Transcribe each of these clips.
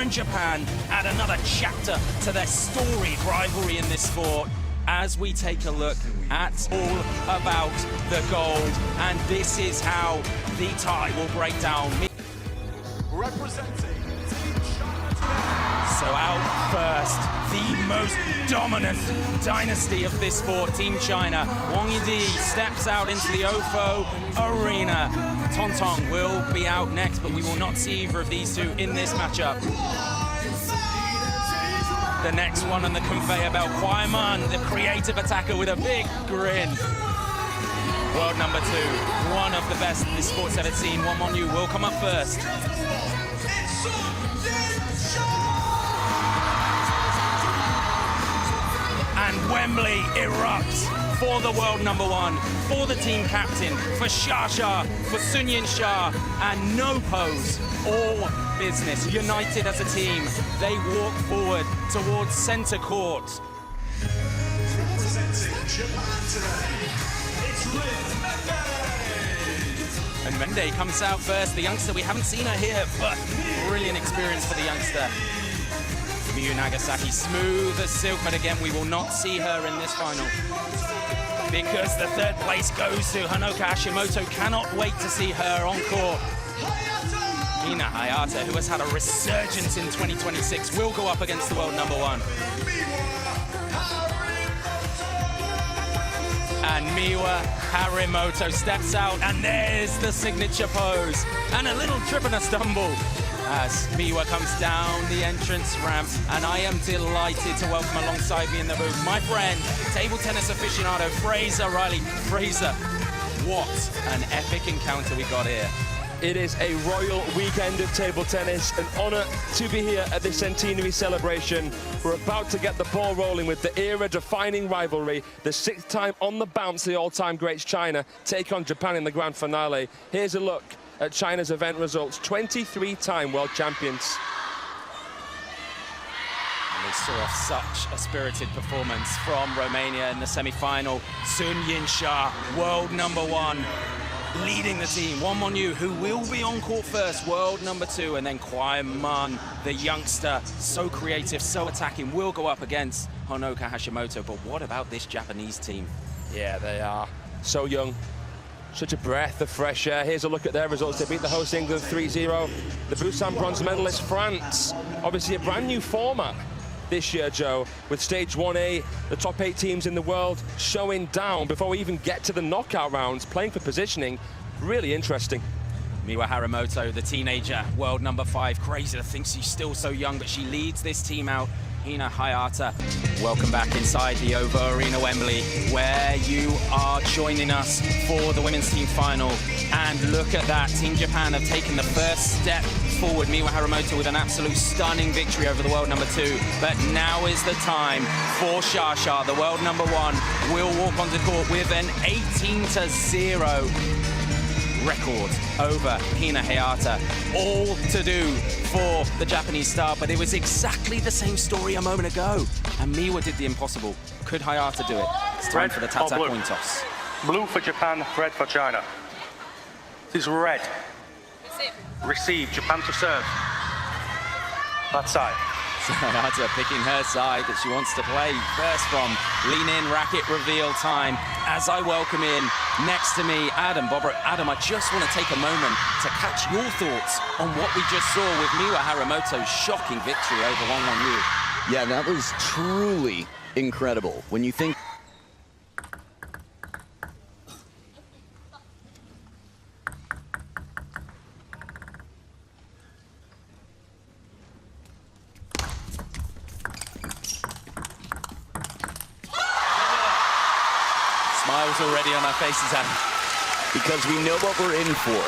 In Japan, add another chapter to their storied rivalry in this sport as we take a look at all about the gold, and this is how the tie will break down. Representing So out first, the most dominant dynasty of this sport, Team China. Wang Yidi steps out into the Ofo arena. Tong will be out next, but we will not see either of these two in this matchup. The next one on the conveyor belt, Kwaiman, the creative attacker with a big grin. World number 2, one of the best this sport's ever seen. Won Mon Yu will come up first. And Wembley erupts for the world number 1, for the team captain, for Xia, for Sun Yingsha, and no pose, all business. United as a team, they walk forward towards center court. representing Japan today, it's And Mende comes out first, the youngster. We haven't seen her here, but brilliant experience for the youngster. Miyu Nagasaki, smooth as silk, but again, we will not see her in this final because the third place goes to Honoka Hashimoto. Cannot wait to see her on court. Hina HAYATA, who has had a resurgence in 2026, will go up against the world number 1. And Miwa Harimoto steps out, and there's the signature pose. And a little trip and a stumble as Miwa comes down the entrance ramp. And I am delighted to welcome alongside me in the booth my friend, table tennis aficionado, Fraser Riley. Fraser, what an epic encounter we got here. It is a royal weekend of table tennis, an honor to be here at this centenary celebration. We're about to get the ball rolling with the era-defining rivalry. The 6th time on the bounce, the all-time greats China take on Japan in the grand finale. Here's a look at China's event results, 23-time world champions. And they saw off such a spirited performance from Romania in the semi-final. Sun Yingsha, world number 1. Leading the team, Won Mon Yu, who will be on court first, world number 2, and then Kwaiman, the youngster, so creative, so attacking, will go up against Honoka Hashimoto. But what about this Japanese team? Yeah, they are so young. Such a breath of fresh air. Here's a look at their results. They beat the host England 3-0. The Busan bronze medalist France. Obviously a brand new format this year, Joe, with stage 1A, the top 8 teams in the world showing down before we even get to the knockout rounds, playing for positioning. Really interesting. Miwa Harimoto, the teenager, world number 5. Crazy to think she's still so young, but she leads this team out. Hina HAYATA, welcome back inside the OVO Arena Wembley, where you are joining us for the women's team final. And look at that, Team Japan have taken the first step forward. Miwa Harimoto with an absolute stunning victory over the world number 2. But now is the time for Xia, the world number 1, will walk onto court with an 18-0 record over Hina HAYATA. All to do for the Japanese star, but it was exactly the same story a moment ago. And Miwa did the impossible. Could HAYATA do it? It's time for the Tata coin toss. Blue for Japan, red for China. This is red. Receive, Japan to serve. That side. So HAYATA picking her side that she wants to play. First from lean in, racket reveal time. As I welcome in next to me, Adam Bobber. Adam, I just want to take a moment to catch your thoughts on what we just saw with Miwa Harimoto's shocking victory over Won Mon Yu. Yeah, that was truly incredible. When you think Smiles already on our faces, Adam. because we know what we're in for.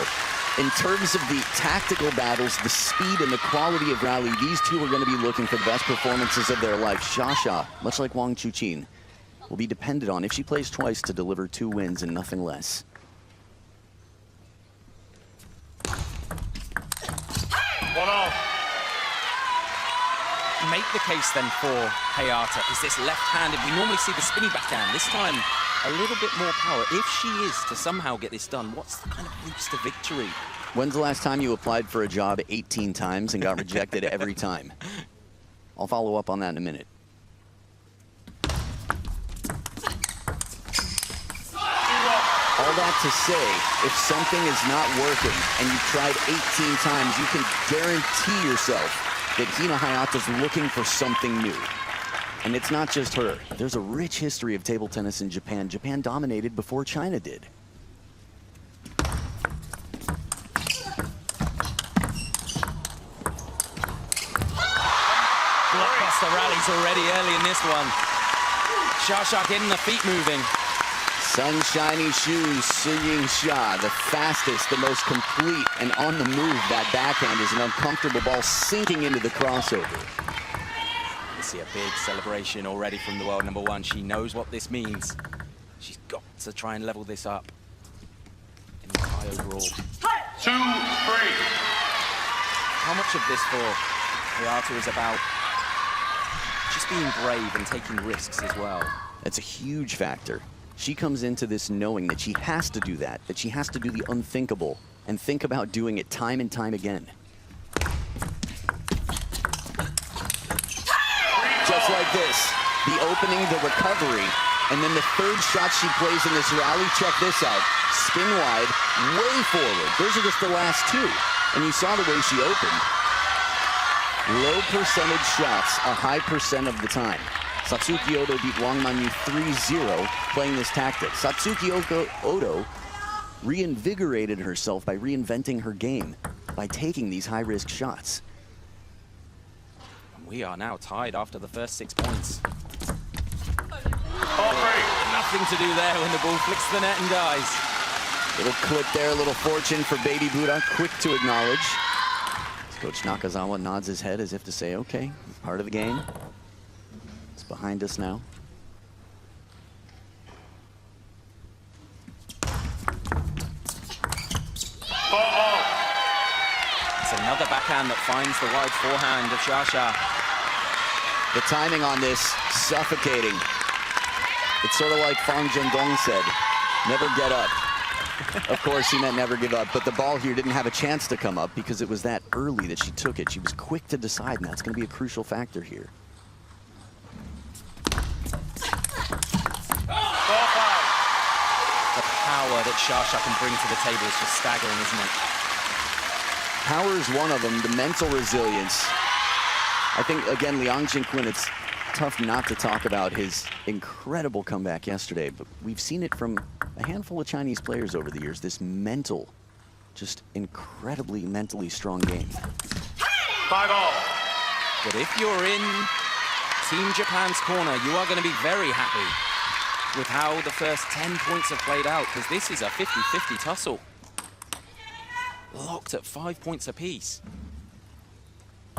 In terms of the tactical battles, the speed and the quality of rally, these two are going to be looking for the best performances of their life. Xia, much like Wang Chuqin, will be dependent on, if she plays twice, to deliver 2 wins and nothing less. Make the case then for HAYATA. Is this left-handed? We normally see the spinny backhand. This time, a little bit more power. If she is to somehow get this done, what's the kind of routes to victory When's the last time you applied for a job 18 times and got rejected every time? I'll follow up on that in a minute. All that to say, if something is not working and you've tried 18 times, you can guarantee yourself that Hina HAYATA's looking for something new. And it's not just her. There's a rich history of table tennis in Japan. Japan dominated before China did. Blockbuster rallies already early in this one. Shasha getting the feet moving. Sunshiny shoes, Yingsha, the fastest, the most complete, and on the move. That backhand is an uncomfortable ball sinking into the crossover. You see a big celebration already from the world number one. She knows what this means. She's got to try and level this up in the high overall. 2-3. How much of this for HAYATA is about just being brave and taking risks as well? That's a huge factor. She comes into this knowing that she has to do that she has to do the unthinkable and think about doing it time and time again. Just like this, the opening, the recovery, and then the third shot she plays in this rally. Check this out. Spin wide, way forward. Those are just the last two. And you saw the way she opened. Low percentage shots, a high percent of the time. Satsuki Odo beat Wang Manyu 3-0 playing this tactic. Satsuki Odo reinvigorated herself by reinventing her game by taking these high-risk shots. We are now tied after the first 6 points. Nothing to do there when the ball flicks the net and dies. Little clip there, a little fortune for Baby Buddha, quick to acknowledge. Coach Nakazawa nods his head as if to say, okay, part of the game. It's behind us now. It's another backhand that finds the wide forehand of Shasha. The timing on this, suffocating. It's sort of like Fang Zhendong said, never get up. Of course, he meant never give up, but the ball here didn't have a chance to come up because it was that early that she took it. She was quick to decide, and that's going to be a crucial factor here. The power that Shasha can bring to the table is just staggering, isn't it? Power is one of them, the mental resilience. I think, again, Liang Jinquin, it's tough not to talk about his incredible comeback yesterday, but we've seen it from a handful of Chinese players over the years, this mental, just incredibly mentally strong game. 5-all. But if you're in Team Japan's corner, you are going to be very happy with how the first 10 points have played out, because this is a 50-50 tussle. Locked at 5 points apiece. 6-5.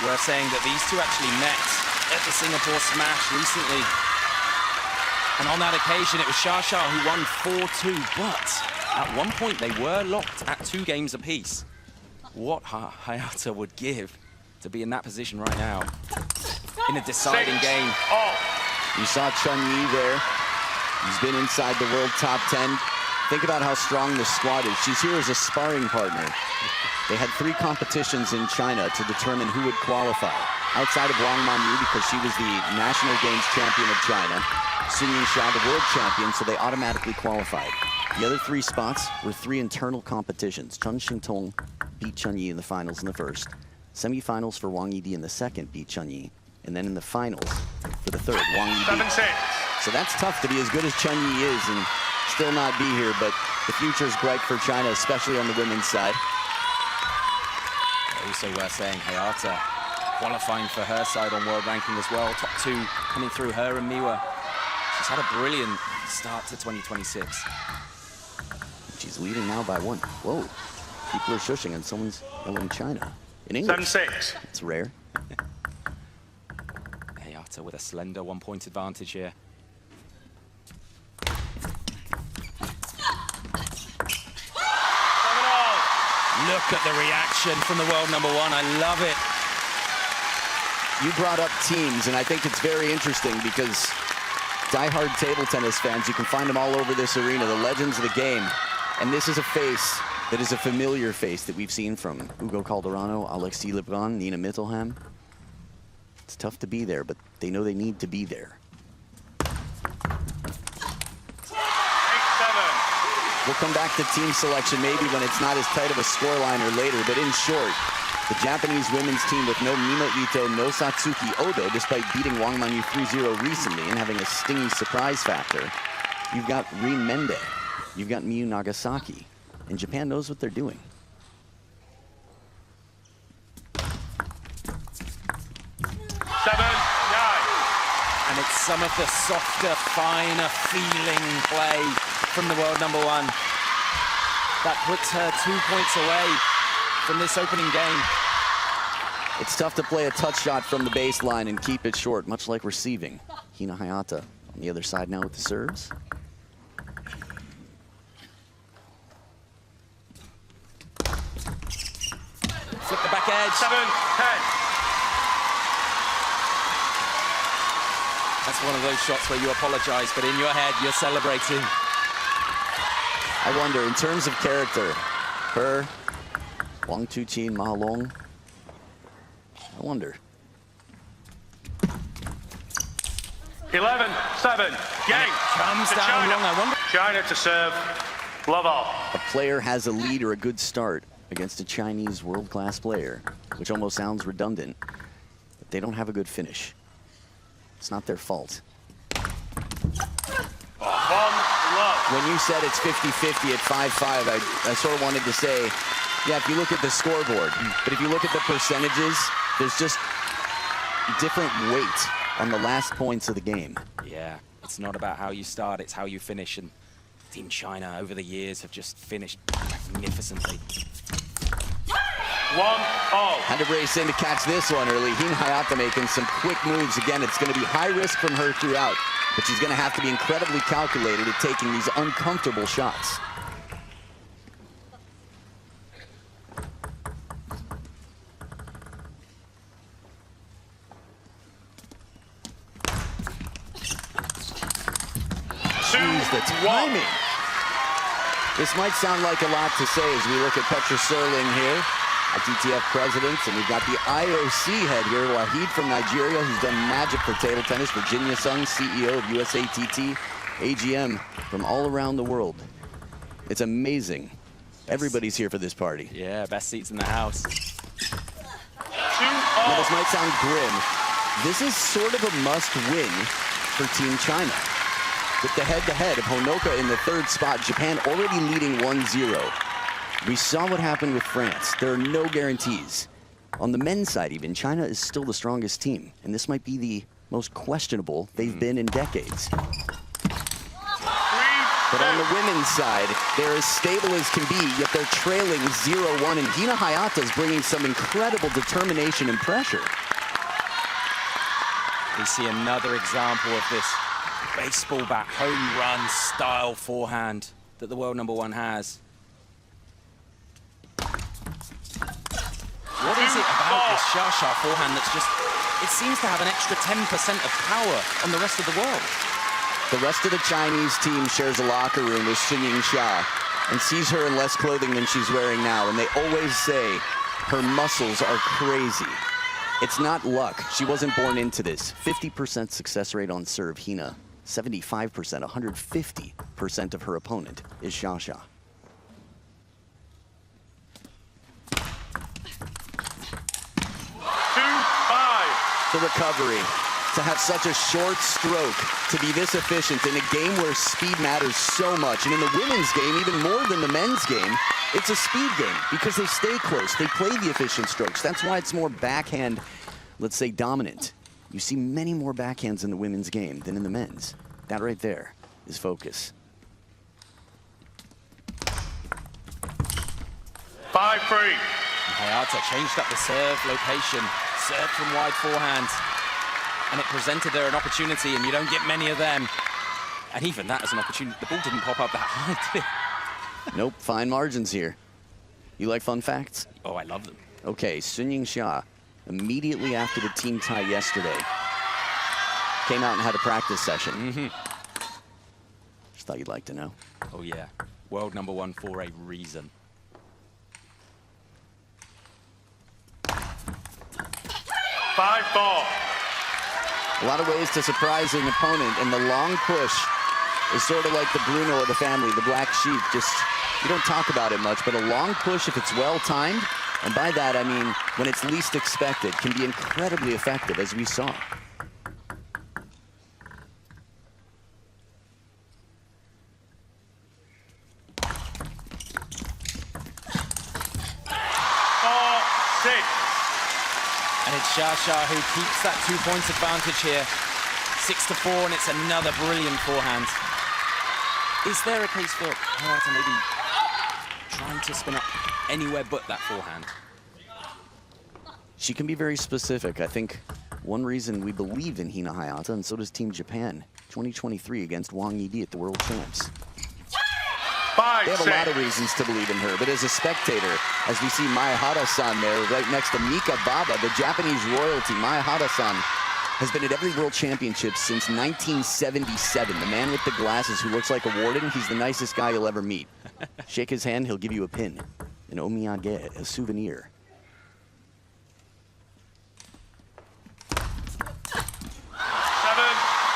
We're saying that these two actually met at the Singapore Smash recently. And on that occasion, it was Shasha who won 4-2, but at one point they were locked at 2 games apiece. What HAYATA would give to be in that position right now in a deciding game. You saw Chun Yi there. He's been inside the world top 10. Think about how strong this squad is. She's here as a sparring partner. They had 3 competitions in China to determine who would qualify. Outside of Wang Manyu, because she was the National Games champion of China. Sun Yingsha, the world champion, so they automatically qualified. The other 3 spots were 3 internal competitions. Chun Xingtong beat Chun Yi in the finals in the first. Semifinals for Wang Yidi in the second beat Chun Yi. And then in the finals for the third, Wang Yi beat. 7-6. So that's tough to be as good as Chun Yi is and still not be here, but the future is bright for China, especially on the women's side. Also, we're saying HAYATA qualifying for her side on world ranking as well. Top 2 coming through, her and Miwa. She's had a brilliant start to 2026. She's leading now by 1. Whoa, people are shushing and someone's yelling China in English. 7-6. It's rare. HAYATA with a slender 1-point advantage here. Look at the reaction from the world number 1. I love it. you brought up teams, and I think it's very interesting because die-hard table tennis fans, you can find them all over this arena, the legends of the game. And this is a face that is a familiar face that we've seen from Hugo Calderano, Alexis Lebrun, Nina Mittelham. It's tough to be there, but they know they need to be there. 8-7. We'll come back to team selection maybe when it's not as tight of a scoreline or later, but in short, the Japanese women's team with no Mino Ito, no Satsuki Odo, despite beating Wang Manyu 3-0 recently and having a stingy surprise factor. You've got Rin Mende, you've got Miyu Nagasaki, and Japan knows what they're doing. 7-9. And it's some of the softer, finer feeling play from the world number one that puts her 2 points away from this opening game. It's tough to play a touch shot from the baseline and keep it short, much like receiving. Hina Hayata on the other side now with the serves. Flip the back edge. 7-10. That's one of those shots where you apologize, but in your head, you're celebrating. I wonder, in terms of character, her, Wang Chuqin, Ma Long, I wonder. 11-7. Game. Comes to down China. long, I wonder. China to serve. Love all. A player has a lead or a good start against a Chinese world-class player, which almost sounds redundant, but they don't have a good finish. It's not their fault. When you said it's 50-50 at 5-5, I sort of wanted to say, yeah, if you look at the scoreboard, but if you look at the percentages, there's just different weight on the last points of the game. Yeah, it's not about how you start, it's how you finish. And Team China over the years have just finished magnificently. 1-0. Had to race in to catch this one early. Hina Hayata making some quick moves. Again, it's going to be high risk from her throughout, but she's going to have to be incredibly calculated at taking these uncomfortable shots. Jeez, the timing. This might sound like a lot to say as we look at Petra Serling here, a DTF president, and we've got the IOC head here, Wahid from Nigeria, who's done magic for table tennis, Virginia Sung, CEO of USATT, AGM from all around the world. It's amazing. Everybody's here for this party. Yeah, best seats in the house. 2-0. Now, this might sound grim. This is sort of a must-win for Team China. With the head-to-head of Honoka in the third spot, Japan already leading 1-0. We saw what happened with France. There are no guarantees. On the men's side even, China is still the strongest team, and this might be the most questionable they've been in decades. But on the women's side, they're as stable as can be, yet they're trailing 0-1, and Hina Hayata is bringing some incredible determination and pressure. We see another example of this baseball bat home run style forehand that the world number one has. What is it about this Shasha forehand that's just, it seems to have an extra 10% of power on the rest of the world? The rest of the Chinese team shares a locker room with Yingsha and sees her in less clothing than she's wearing now, and they always say her muscles are crazy. It's not luck. She wasn't born into this. 50% success rate on serve, Hina. 75%, 150% of her opponent is Shasha. The recovery. To have such a short stroke, to be this efficient in a game where speed matters so much. And in the women's game, even more than the men's game, it's a speed game because they stay close. They play the efficient strokes. That's why it's more backhand, let's say, dominant. You see many more backhands in the women's game than in the men's. That right there is focus. 5-3. Hayata changed up the serve location, served from wide forehand, and it presented her an opportunity, and you don't get many of them. And even that as an opportunity, the ball didn't pop up that high, did it? Nope, fine margins here. You like fun facts? Oh, I love them. Okay, Yingsha immediately after the team tie yesterday. Came out and had a practice session. Just thought you'd like to know. Oh yeah, world number 1 for a reason. 5-4. A lot of ways to surprise an opponent, and the long push is sort of like the Bruno of the family, the black sheep. Just, you don't talk about it much, but a long push, if it's well timed, and by that I mean when it's least expected, can be incredibly effective, as we saw. And it's Xia who keeps that 2-point advantage here. 6-4, and it's another brilliant forehand. Is there a case for Hayata maybe trying to spin up anywhere but that forehand? She can be very specific. I think one reason we believe in Hina Hayata, and so does Team Japan, 2023 against Wang Yidi at the World Champs. They have a lot of reasons to believe in her, but as a spectator, as we see Hayata-san there right next to Mika Baba, the Japanese royalty, Hayata-san has been at every World Championship since 1977. The man with the glasses who looks like a warden, he's the nicest guy you'll ever meet. Shake his hand, he'll give you a pin, an omiyage, a souvenir.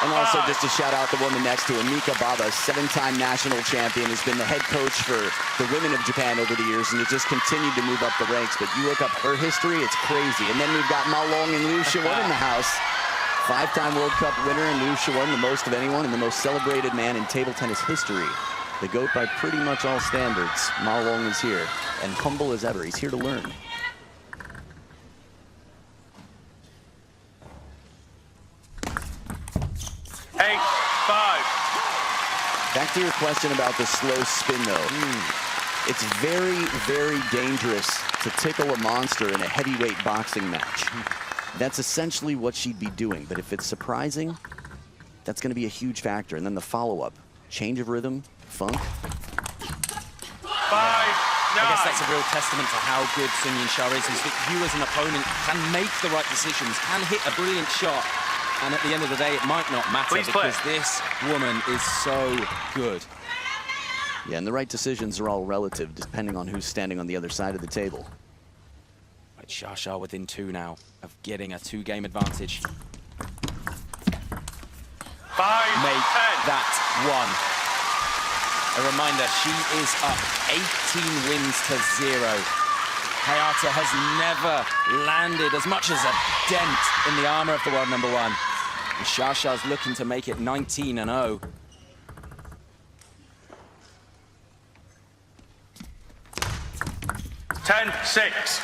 And also just to shout out the woman next to him, Mika Baba, 7-time national champion, has been the head coach for the women of Japan over the years and has just continued to move up the ranks. But you look up her history, it's crazy. And then we've got Ma Long and Liu Shiwen in the house. 5-time World Cup winner, and Liu Shiwen, the most of anyone and the most celebrated man in table tennis history. The GOAT by pretty much all standards. Ma Long is here, and humble as ever. He's here to learn. Back to your question about the slow spin, though. It's very, very dangerous to tickle a monster in a heavyweight boxing match. That's essentially what she'd be doing. But if it's surprising, that's going to be a huge factor. And then the follow-up, change of rhythm, funk. 5-9. I guess that's a real testament to how good Sun Yingsha is that you as an opponent can make the right decisions, can hit a brilliant shot. And at the end of the day, it might not matter because this woman is so good. Yeah, and the right decisions are all relative, depending on who's standing on the other side of the table. Right, Xia within 2 now of getting a 2-game advantage. 5-10. Make that 1. A reminder, she is up 18 wins to 0. Hayata has never landed as much as a dent in the armor of the world number 1. And Xia's looking to make it 19-0. Six.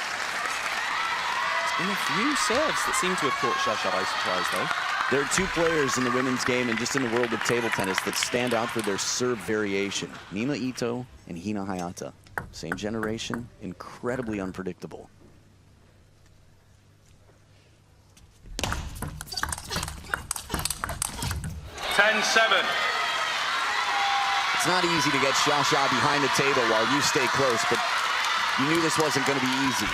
There's been a few serves that seem to have caught Xia by surprise, though. There are 2 players in the women's game and just in the world of table tennis that stand out for their serve variation. Nima Ito and Hina Hayata. Same generation, incredibly unpredictable. 10-7. It's not easy to get Xia behind the table while you stay close, but you knew this wasn't going to be easy.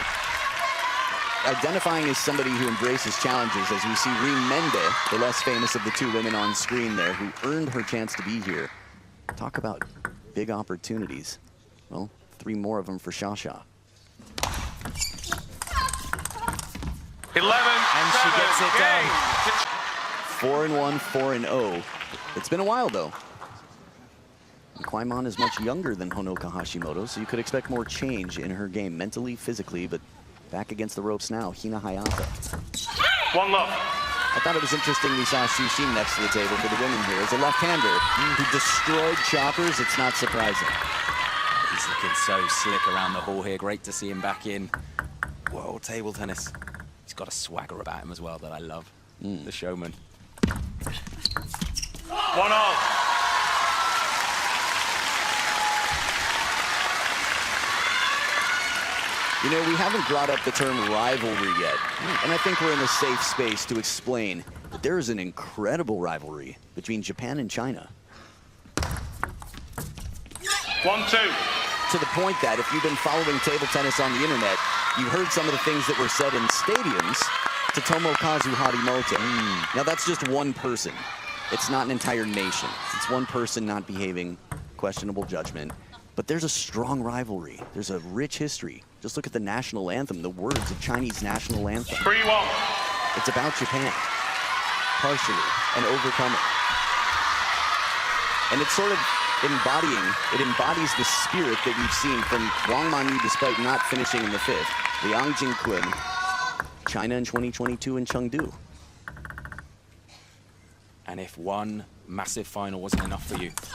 Identifying as somebody who embraces challenges, as we see Reem Mende, the less famous of the 2 women on screen there, who earned her chance to be here. Talk about big opportunities. Well, 3 more of them for Xia. 11. And she gets it done. 4-1, 4-0. It's been a while, though. And Kwaimon is much younger than Honoka Hashimoto, so you could expect more change in her game, mentally, physically, but back against the ropes now, Hina Hayata. 1 love. I thought it was interesting we saw Xu Xin next to the table for the women here. As a left-hander who destroyed choppers, it's not surprising. He's looking so slick around the hall here. Great to see him back in world table tennis. He's got a swagger about him as well that I love. The showman. 1-all. You know, we haven't brought up the term rivalry yet, and I think we're in a safe space to explain that there is an incredible rivalry between Japan and China. 1-2. to the point that if you've been following table tennis on the internet, you heard some of the things that were said in stadiums to Tomokazu Harimoto. Now that's just one person. It's not an entire nation. It's one person not behaving, questionable judgment. But there's a strong rivalry. There's a rich history. Just look at the national anthem, the words of Chinese national anthem. 3-1. It's about Japan, partially, and overcoming. And it's sort of it embodies the spirit that we've seen from Wang Manyu despite not finishing in the fifth. Liang Jingqun, China in 2022 in Chengdu. And if one massive final wasn't enough for you, 3-2.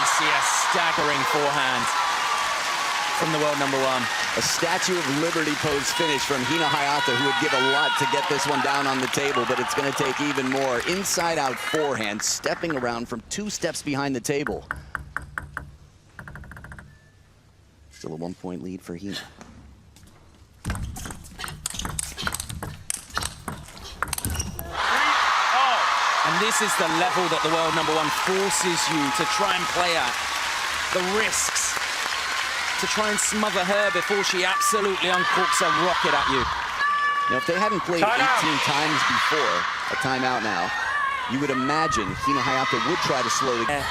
we see a staggering forehand from the world number one. A Statue of Liberty pose finish from Hina HAYATA, who would give a lot to get this one down on the table, but it's going to take even more. Inside out forehand, stepping around from 2 steps behind the table. Still a 1-point lead for Hina. And this is the level that the world number one forces you to try and play at. The risks to try and smother her before she absolutely uncorks a rocket at you. Now, if they hadn't played 18 times before, a timeout now, you would imagine Hina HAYATA would try to slow the game.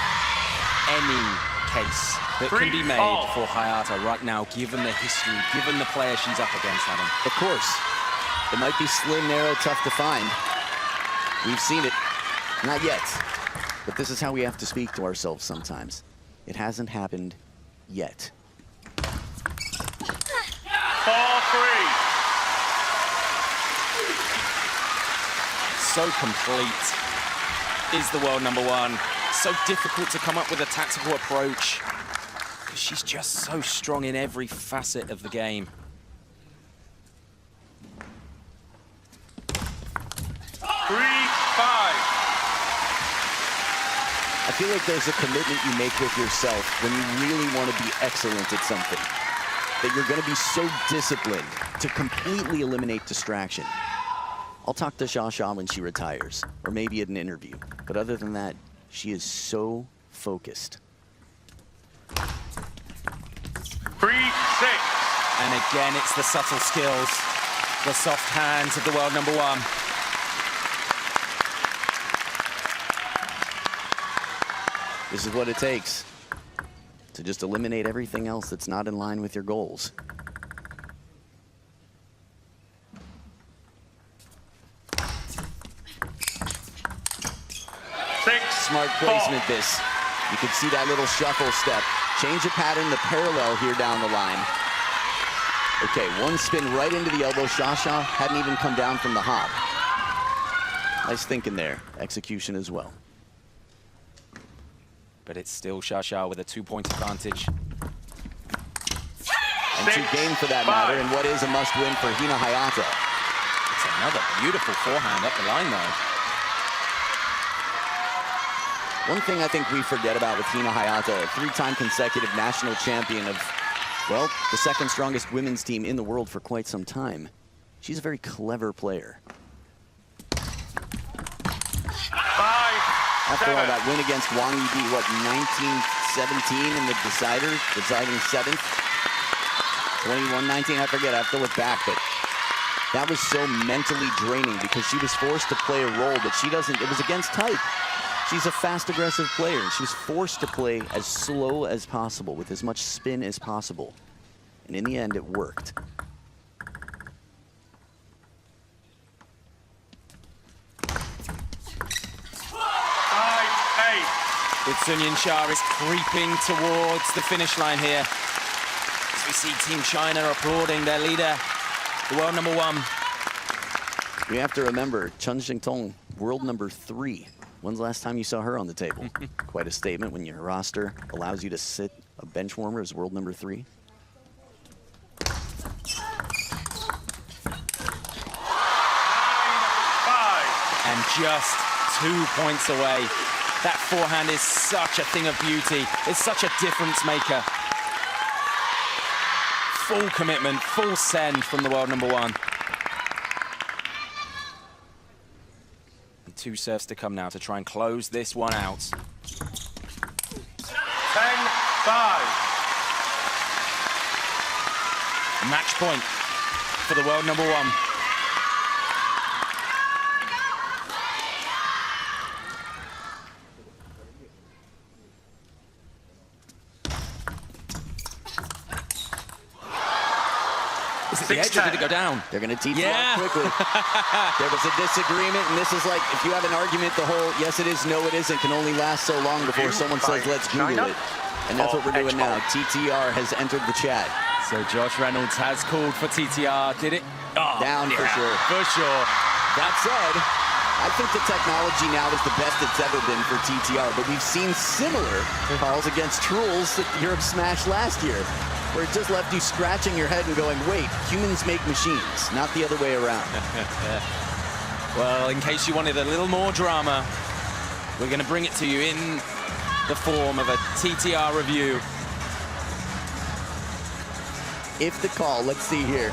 Any case that can be made for HAYATA right now, given the history, given the player she's up against, Adam. Of course. It might be slim, narrow, tough to find. We've seen it. Not yet. But this is how we have to speak to ourselves sometimes. It hasn't happened yet. 4-3. So complete is the world number one. So difficult to come up with a tactical approach, because she's just so strong in every facet of the game. 3-5. I feel like there's a commitment you make with yourself when you really want to be excellent at something. That you're going to be so disciplined to completely eliminate distraction. I'll talk to Xia when she retires, or maybe at an interview. But other than that, she is so focused. 3-6. And again, it's the subtle skills, the soft hands of the world number one. This is what it takes to just eliminate everything else that's not in line with your goals. Smart placement this. You can see that little shuffle step. Change of pattern, the parallel here down the line. Okay, one spin right into the elbow. Xia hadn't even come down from the hop. Nice thinking there. Execution as well. But it's still Xia with a 2-point advantage. And 2 game for that matter, and what is a must-win for Hina HAYATA. It's another beautiful forehand up the line, though. One thing I think we forget about with Hina HAYATA, a 3-time consecutive national champion of, well, the 2nd strongest women's team in the world for quite some time. She's a very clever player. 5-7. After all, that win against Wang Yi, what, 1917 in the deciding 7th? 21-19, I forget, I have to look back, but that was so mentally draining because she was forced to play a role that she doesn't, it was against type. She's a fast, aggressive player, and she was forced to play as slow as possible with as much spin as possible. And in the end, it worked. With Sun Yingsha is creeping towards the finish line here. As we see Team China applauding their leader, the world number one. We have to remember, Chen Xingtong, world number 3. When's the last time you saw her on the table? Quite a statement when your roster allows you to sit a bench warmer as world number 3. And just 2 points away. That forehand is such a thing of beauty. It's such a difference maker. Full commitment, full send from the world number one. And 2 serves to come now to try and close this one out. Match point for the world number 1. Is it the edge or did it go down? They're going to teach it out quickly. There was a disagreement, and this is like, if you have an argument, the whole yes it is, no it isn't can only last so long before someone says, let's Google it. And that's what we're doing now. TTR has entered the chat. So Josh Reynolds has called for TTR. Did it? Oh, down for sure. For sure. That said, I think the technology now is the best it's ever been for TTR, but we've seen similar calls against Truls at Europe Smash last year, where it just left you scratching your head and going, wait, humans make machines, not the other way around. Well, in case you wanted a little more drama, we're going to bring it to you in the form of a TTR review. If the call, let's see here.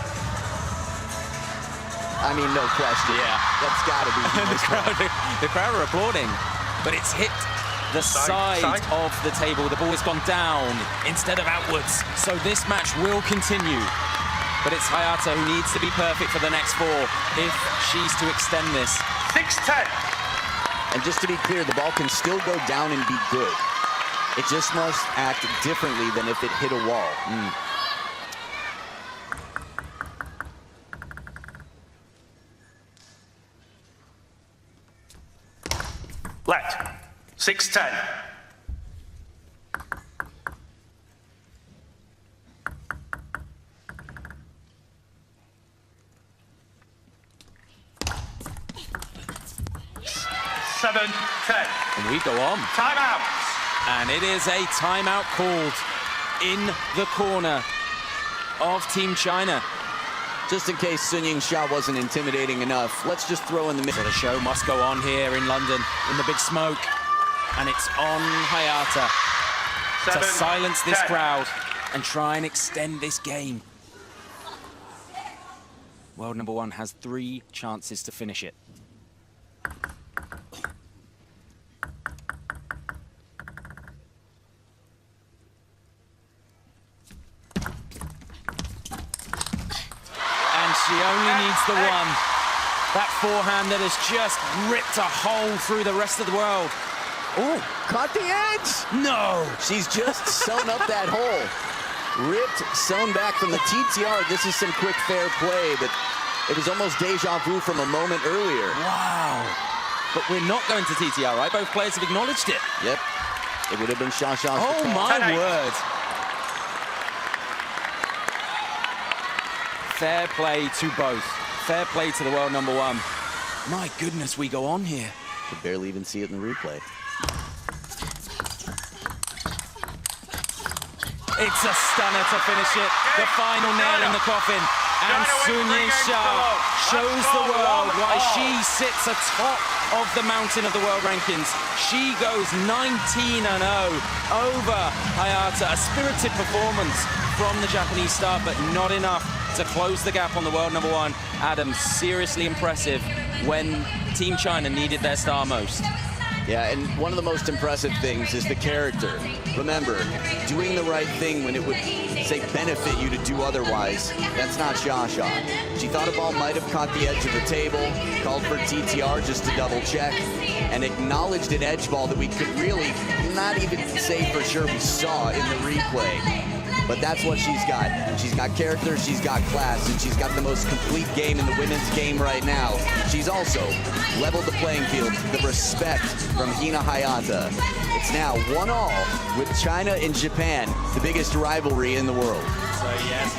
I mean, no question. Yeah. That's got to be the crowd are applauding, but it's hit the side of the table. The ball has gone down instead of outwards. So this match will continue. But it's HAYATA who needs to be perfect for the next 4 if she's to extend this. 6-10. And just to be clear, the ball can still go down and be good. It just must act differently than if it hit a wall. Let. 6-10. And we go on. Timeout. And it is a timeout called in the corner of Team China. Just in case Sun Yingsha wasn't intimidating enough, let's just throw in the So the show must go on here in London, in the big smoke. And it's on HAYATA to silence this crowd and try and extend this game. World number 1 has 3 chances to finish it. She only needs the one. That forehand that has just ripped a hole through the rest of the world. Oh, caught the edge. No. She's just sewn up that hole. Ripped, sewn back from the TTR. This is some quick fair play, but it was almost deja vu from a moment earlier. Wow. But we're not going to TTR, right? Both players have acknowledged it. Yep. It would have been Shasha's. Oh, my word. Fair play to both. Fair play to the world number 1. My goodness, we go on here. Could barely even see it in the replay. It's a stunner to finish it. The final nail in the coffin. And Sun Yingsha shows the world why she sits atop of the mountain of the world rankings. She goes 19-0 over HAYATA. A spirited performance from the Japanese star, but not enough to close the gap on the world number 1. Adam, seriously impressive when Team China needed their star most. Yeah, and one of the most impressive things is the character. Remember, doing the right thing when it would, say, benefit you to do otherwise, that's not Shasha. She thought a ball might have caught the edge of the table, called for TTR just to double check, and acknowledged an edge ball that we could really not even say for sure we saw in the replay. But that's what she's got. She's got character, she's got class, and she's got the most complete game in the women's game right now. She's also leveled the playing field, the respect from Hina HAYATA. It's now 1-1 with China and Japan, the biggest rivalry in the world. So yes.